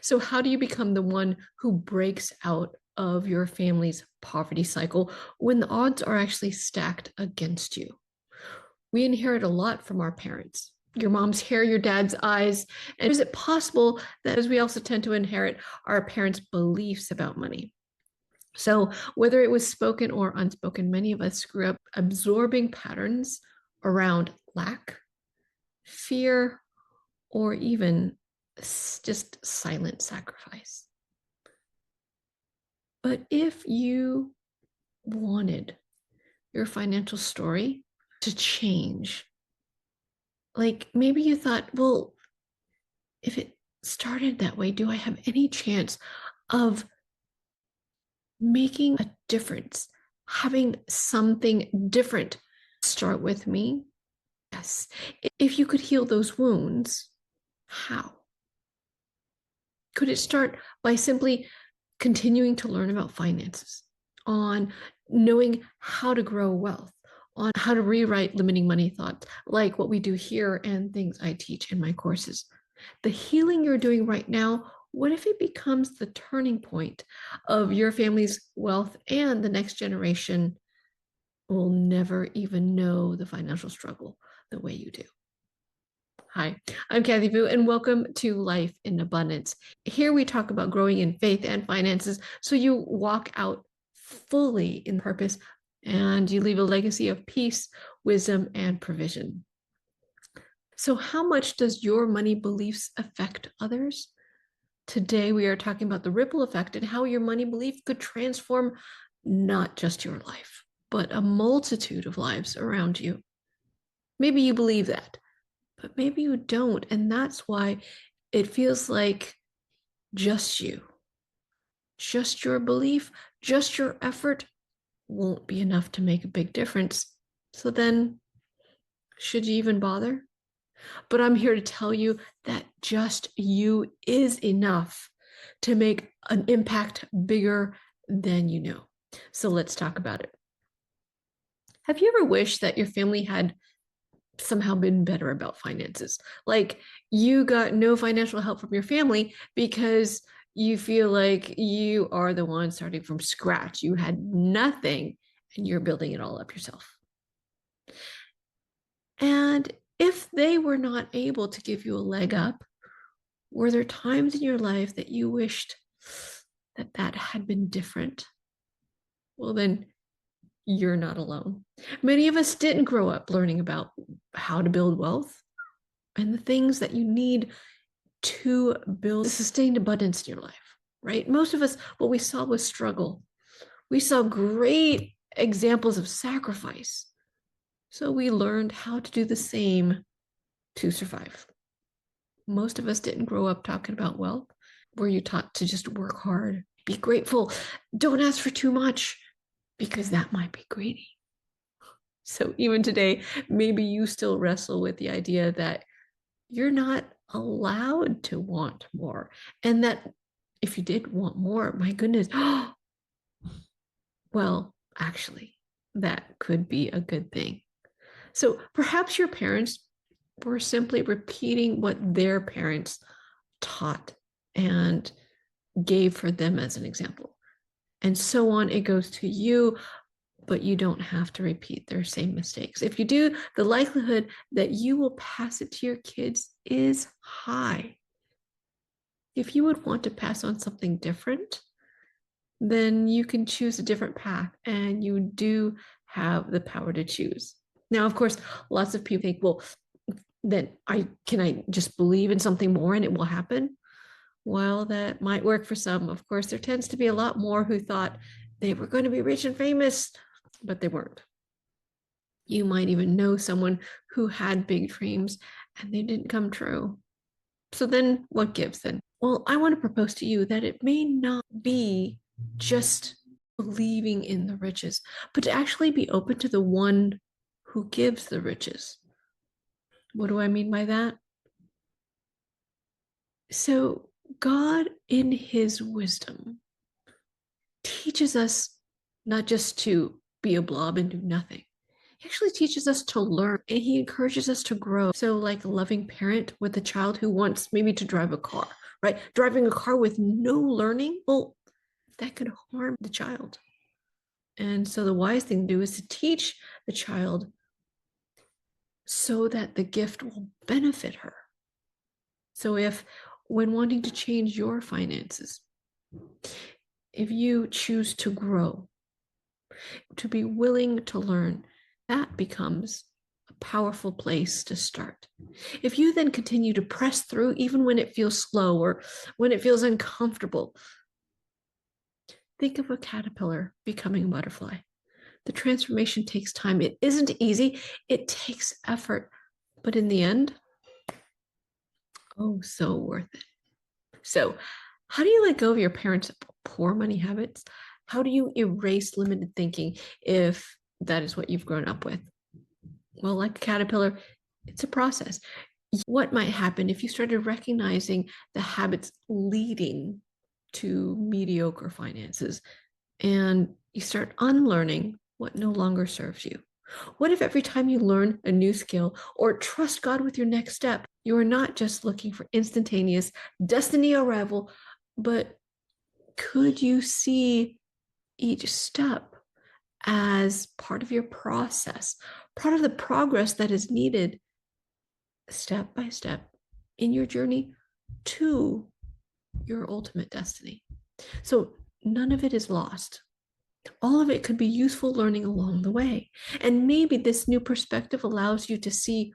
So, how do you become the one who breaks out of your family's poverty cycle when the odds are actually stacked against you? We inherit a lot from our parents. Your mom's hair, your dad's eyes. And is it possible that as we also tend to inherit our parents' beliefs about money? So, whether it was spoken or unspoken, many of us grew up absorbing patterns around lack, fear, or even just silent sacrifice. But if you wanted your financial story to change, like maybe you thought, well, if it started that way, do I have any chance of making a difference, having something different start with me? Yes. If you could heal those wounds, how? Could it start by simply continuing to learn about finances, on knowing how to grow wealth, on how to rewrite limiting money thoughts, like what we do here and things I teach in my courses? The healing you're doing right now, what if it becomes the turning point of your family's wealth and the next generation will never even know the financial struggle the way you do? Hi, I'm Kathy Vu, and welcome to Life in Abundance. Here we talk about growing in faith and finances so you walk out fully in purpose and you leave a legacy of peace, wisdom, and provision. So, how much does your money beliefs affect others? Today, we are talking about the ripple effect and how your money belief could transform not just your life, but a multitude of lives around you. Maybe you believe that, but maybe you don't. And that's why it feels like just you, just your belief, just your effort won't be enough to make a big difference. So then, should you even bother? But I'm here to tell you that just you is enough to make an impact bigger than you know. So let's talk about it. Have you ever wished that your family had somehow been better about finances? Like you got no financial help from your family because you feel like you are the one starting from scratch. You had nothing and you're building it all up yourself. And if they were not able to give you a leg up, were there times in your life that you wished that that had been different? Well, then you're not alone. Many of us didn't grow up learning about how to build wealth and the things that you need to build sustained abundance in your life, right? Most of us, what we saw was struggle. We saw great examples of sacrifice. So we learned how to do the same to survive. Most of us didn't grow up talking about wealth. Were you taught to just work hard, be grateful, don't ask for too much because that might be greedy? So even today, maybe you still wrestle with the idea that you're not allowed to want more. And that if you did want more, my goodness, well, actually, that could be a good thing. So perhaps your parents were simply repeating what their parents taught and gave for them as an example. And so on, it goes to you, but you don't have to repeat their same mistakes. If you do, the likelihood that you will pass it to your kids is high. If you would want to pass on something different, then you can choose a different path and you do have the power to choose. Now, of course, lots of people think, well, then I just believe in something more and it will happen? Well, that might work for some. Of course, there tends to be a lot more who thought they were going to be rich and famous, but they weren't. You might even know someone who had big dreams and they didn't come true. So then what gives then? Well, I want to propose to you that it may not be just believing in the riches, but to actually be open to the one who gives the riches. What do I mean by that? So God, in his wisdom, teaches us not just to be a blob and do nothing. He actually teaches us to learn and he encourages us to grow. So, like a loving parent with a child who wants maybe to drive a car, right? Driving a car with no learning, well, that could harm the child. And so the wise thing to do is to teach the child so that the gift will benefit her. So if when wanting to change your finances, if you choose to grow, to be willing to learn, that becomes a powerful place to start. If you then continue to press through, even when it feels slow or when it feels uncomfortable, think of a caterpillar becoming a butterfly. The transformation takes time. It isn't easy, it takes effort, but in the end, oh, so worth it. So, how do you let go of your parents' poor money habits? How do you erase limited thinking if that is what you've grown up with? Well, like a caterpillar, it's a process. What might happen if you started recognizing the habits leading to mediocre finances and you start unlearning what no longer serves you? What if every time you learn a new skill or trust God with your next step, you are not just looking for instantaneous destiny arrival, but could you see each step as part of your process, part of the progress that is needed step by step in your journey to your ultimate destiny? So none of it is lost. All of it could be useful learning along the way. And maybe this new perspective allows you to see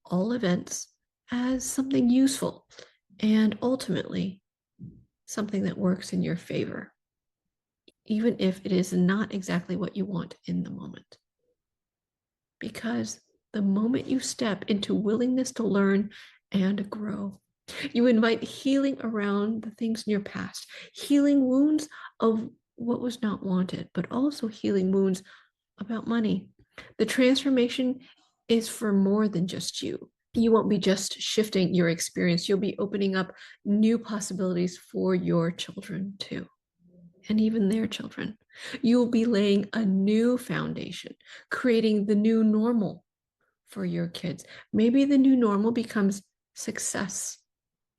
all events as something useful and ultimately something that works in your favor, even if it is not exactly what you want in the moment. Because the moment you step into willingness to learn and grow, you invite healing around the things in your past, healing wounds of what was not wanted, but also healing wounds about money. The transformation is for more than just you. You won't be just shifting your experience, you'll be opening up new possibilities for your children too, and even their children. You'll be laying a new foundation, creating the new normal for your kids. Maybe the new normal becomes success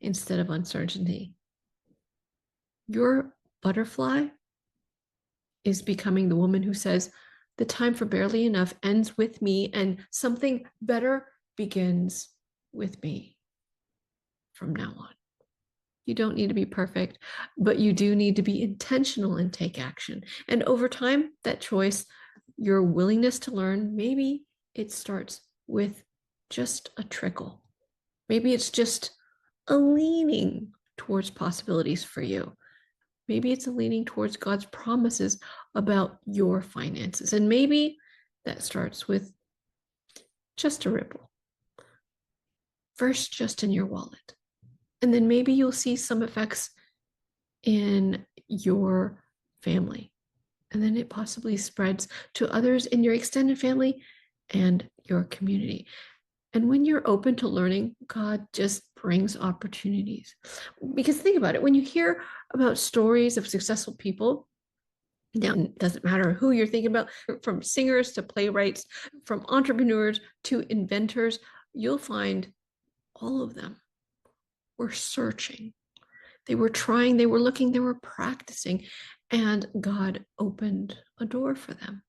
instead of uncertainty. Your butterfly is becoming the woman who says, the time for barely enough ends with me, and something better begins with me from now on. You don't need to be perfect, but you do need to be intentional and take action. And over time, that choice, your willingness to learn, maybe it starts with just a trickle. Maybe it's just a leaning towards possibilities for you. Maybe it's a leaning towards God's promises about your finances. And maybe that starts with just a ripple. First, just in your wallet. And then maybe you'll see some effects in your family. And then it possibly spreads to others in your extended family and your community. And when you're open to learning, God just brings opportunities. Because think about it, when you hear about stories of successful people, now it doesn't matter who you're thinking about, from singers to playwrights, from entrepreneurs to inventors, you'll find all of them were searching. They were trying, they were looking, they were practicing, and God opened a door for them.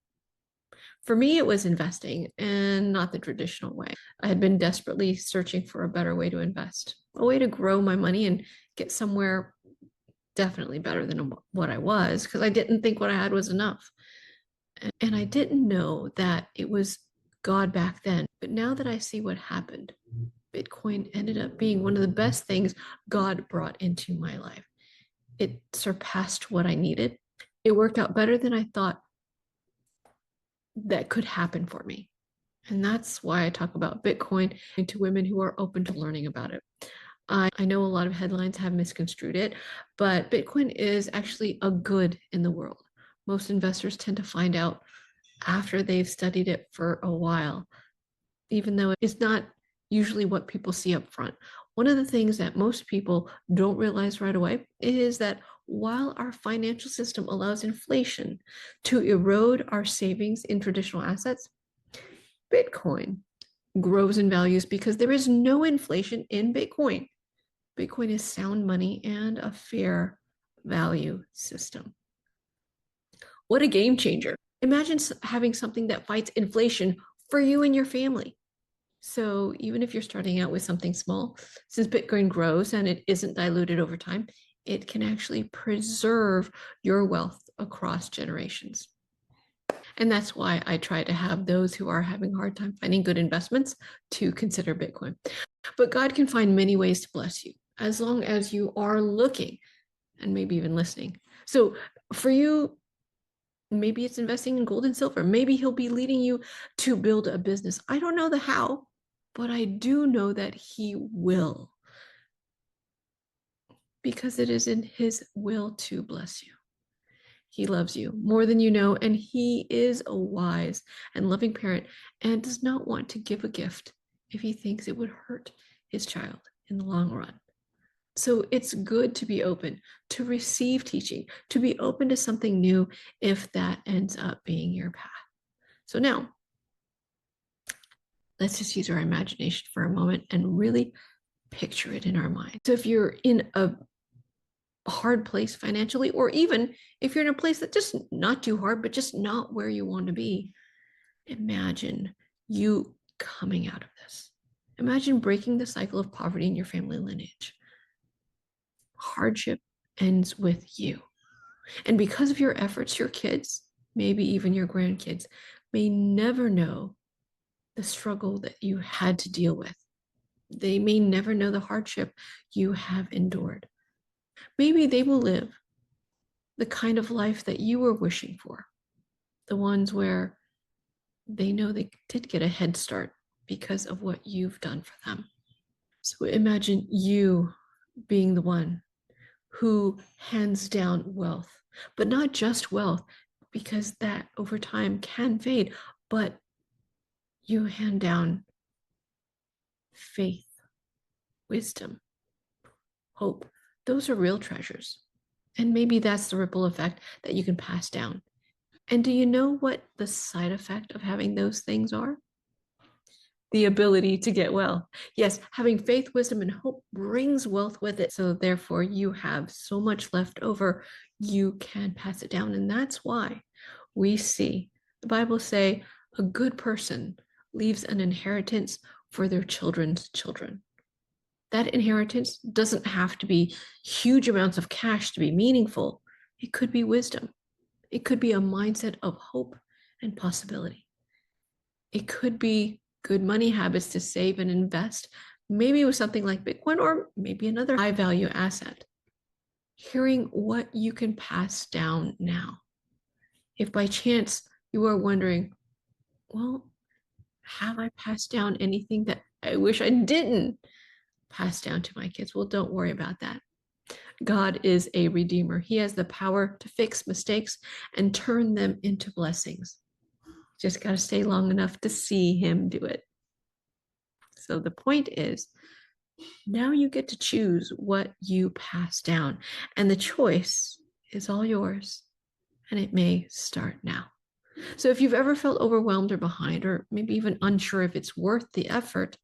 For me, it was investing, and not the traditional way. I had been desperately searching for a better way to invest, a way to grow my money and get somewhere definitely better than what I was, because I didn't think what I had was enough. And I didn't know that it was God back then. But now that I see what happened, Bitcoin ended up being one of the best things God brought into my life. It surpassed what I needed. It worked out better than I thought that could happen for me. And that's why I talk about Bitcoin to women who are open to learning about it. I know a lot of headlines have misconstrued it, but Bitcoin is actually a good in the world. Most investors tend to find out after they've studied it for a while, even though it's not usually what people see up front. One of the things that most people don't realize right away is that while our financial system allows inflation to erode our savings in traditional assets, Bitcoin grows in values because there is no inflation in Bitcoin. Bitcoin is sound money and a fair value system. What a game changer. Imagine having something that fights inflation for you and your family. So even if you're starting out with something small, since Bitcoin grows and it isn't diluted over time, it can actually preserve your wealth across generations. And that's why I try to have those who are having a hard time finding good investments to consider Bitcoin. But God can find many ways to bless you as long as you are looking and maybe even listening. So for you, maybe it's investing in gold and silver. Maybe he'll be leading you to build a business. I don't know the how, but I do know that he will, because it is in his will to bless you. He loves you more than you know, and he is a wise and loving parent and does not want to give a gift if he thinks it would hurt his child in the long run. So it's good to be open, to receive teaching, to be open to something new if that ends up being your path. So now, let's just use our imagination for a moment and really picture it in our mind. So if you're in a hard place financially, or even if you're in a place that's just not too hard, but just not where you want to be, imagine you coming out of this. Imagine breaking the cycle of poverty in your family lineage. Hardship ends with you. And because of your efforts, your kids, maybe even your grandkids, may never know the struggle that you had to deal with. They may never know the hardship you have endured. Maybe they will live the kind of life that you were wishing for, the ones where they know they did get a head start because of what you've done for them. So imagine you being the one who hands down wealth, but not just wealth, because that over time can fade, but you hand down faith, wisdom, hope. Those are real treasures. And maybe that's the ripple effect that you can pass down. And do you know what the side effect of having those things are? The ability to get well. Yes, having faith, wisdom, and hope brings wealth with it. So therefore, you have so much left over, you can pass it down. And that's why we see the Bible say a good person leaves an inheritance for their children's children. That inheritance doesn't have to be huge amounts of cash to be meaningful. It could be wisdom. It could be a mindset of hope and possibility. It could be good money habits to save and invest, maybe with something like Bitcoin or maybe another high value asset. Hearing what you can pass down now. If by chance you are wondering, well, have I passed down anything that I wish I didn't pass down to my kids? Well, don't worry about that. God is a redeemer. He has the power to fix mistakes and turn them into blessings. Just got to stay long enough to see him do it. So the point is, now you get to choose what you pass down, and the choice is all yours, and it may start now. So if you've ever felt overwhelmed or behind, or maybe even unsure if it's worth the effort,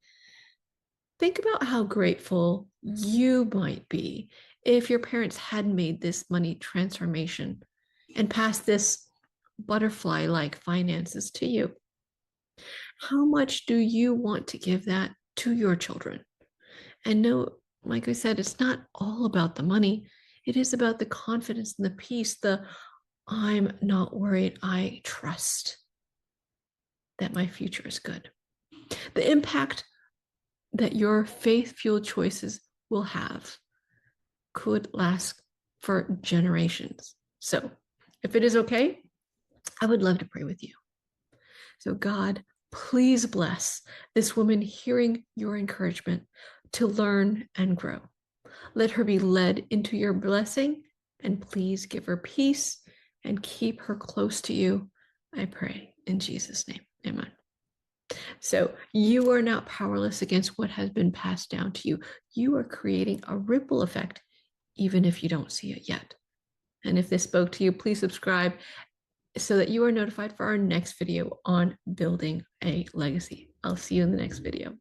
think about how grateful you might be if your parents had made this money transformation and passed this butterfly-like finances to you. How much do you want to give that to your children? And no, like I said, it's not all about the money. It is about the confidence and the peace, the I'm not worried, I trust that my future is good. The impact that your faith-fueled choices will have could last for generations. So if it is okay, I would love to pray with you. So God, please bless this woman hearing your encouragement to learn and grow. Let her be led into your blessing, and please give her peace and keep her close to you. I pray in Jesus' name. Amen. So you are not powerless against what has been passed down to you. You are creating a ripple effect, even if you don't see it yet. And if this spoke to you, please subscribe so that you are notified for our next video on building a legacy. I'll see you in the next video.